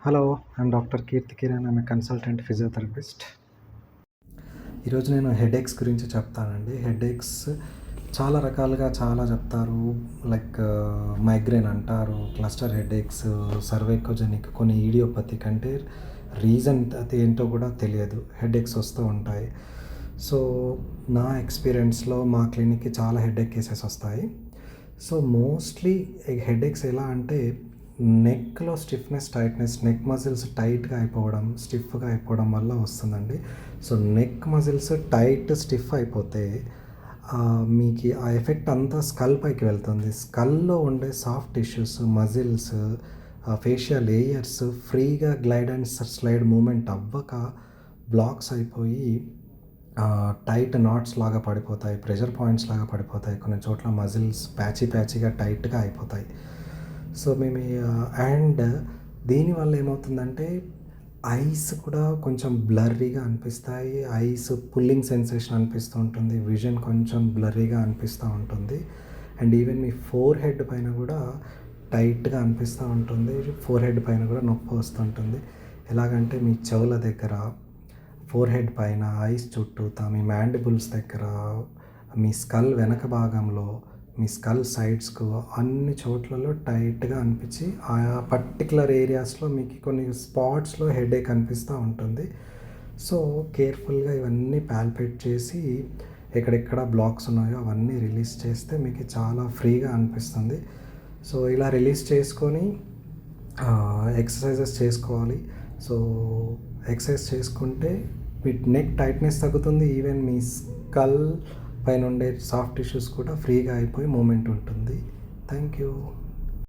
Hello, I'm doctor Keerthi Kiran. I'm a consultant physiotherapist. ఈరోజు నేను headaches గురించి చెప్తానండి. హెడేక్స్ చాలా రకాలుగా చాలా చెప్తారు. లైక్ మైగ్రేన్ అంటారు, క్లస్టర్ హెడేక్స్, సర్వైకోజెనిక్, కొన్ని ఇడియోపతిక్ అంటే రీజన్ అది ఏంటో కూడా తెలియదు, హెడేక్స్ వస్తూ ఉంటాయి. సో నా ఎక్స్పీరియన్స్లో మా క్లినిక్కి చాలా హెడేక్ కేసెస్ వస్తాయి. సో మోస్ట్లీ హెడేక్స్ ఎలా అంటే నెక్లో స్టిఫ్నెస్, టైట్నెస్, నెక్ మజిల్స్ టైట్గా అయిపోవడం, స్టిఫ్గా అయిపోవడం వల్ల వస్తుందండి. So neck muscles tight, stiff అయిపోతే మీకు ఆ ఎఫెక్ట్ అంతా స్కల్ పైకి వెళ్తుంది. స్కల్లో ఉండే soft tissues, muscles, facial layers ఫ్రీగా గ్లైడ్ అండ్ స్లైడ్ మూమెంట్ అవ్వక బ్లాక్స్ అయిపోయి టైట్ నాట్స్ లాగా పడిపోతాయి, ప్రెషర్ పాయింట్స్ లాగా పడిపోతాయి. కొన్ని చోట్ల మజిల్స్ ప్యాచీగా టైట్గా అయిపోతాయి. సో మేము అండ్ దీనివల్ల ఏమవుతుందంటే ఐస్ కూడా కొంచెం బ్లర్రీగా అనిపిస్తాయి. ఐస్ పుల్లింగ్ సెన్సేషన్ అనిపిస్తూ ఉంటుంది, విజన్ కొంచెం బ్లర్రీగా అనిపిస్తూ ఉంటుంది. And even me four head పైన కూడా టైట్గా అనిపిస్తూ ఉంటుంది. ఫోర్ హెడ్ పైన కూడా నొప్పి వస్తుంటుంది. ఎలాగంటే మీ చెవుల దగ్గర, ఫోర్ హెడ్ పైన, ఐస్ చుట్టూతా, మీ మ్యాండిబుల్స్ దగ్గర, మీ స్కల్ వెనక భాగంలో, మీ స్కల్ సైడ్స్కు అన్ని చోట్లలో టైట్గా అనిపించి ఆ పర్టికులర్ ఏరియాస్లో మీకు కొన్ని స్పాట్స్లో హెడేక్ అనిపిస్తూ ఉంటుంది. సో కేర్ఫుల్గా ఇవన్నీ పాల్పేట్ చేసి ఎక్కడెక్కడ బ్లాక్స్ ఉన్నాయో అవన్నీ రిలీజ్ చేస్తే మీకు చాలా ఫ్రీగా అనిపిస్తుంది. సో ఇలా రిలీజ్ చేసుకొని ఎక్సర్సైజెస్ చేసుకోవాలి. సో ఎక్సర్సైజ్ చేసుకుంటే మీ నెక్ టైట్నెస్ తగ్గుతుంది. ఈవెన్ మీ స్కల్ పైన ఉండే సాఫ్ట్ టిష్యూస్ కూడా ఫ్రీగా అయిపోయి మూమెంట్ ఉంటుంది. Thank you.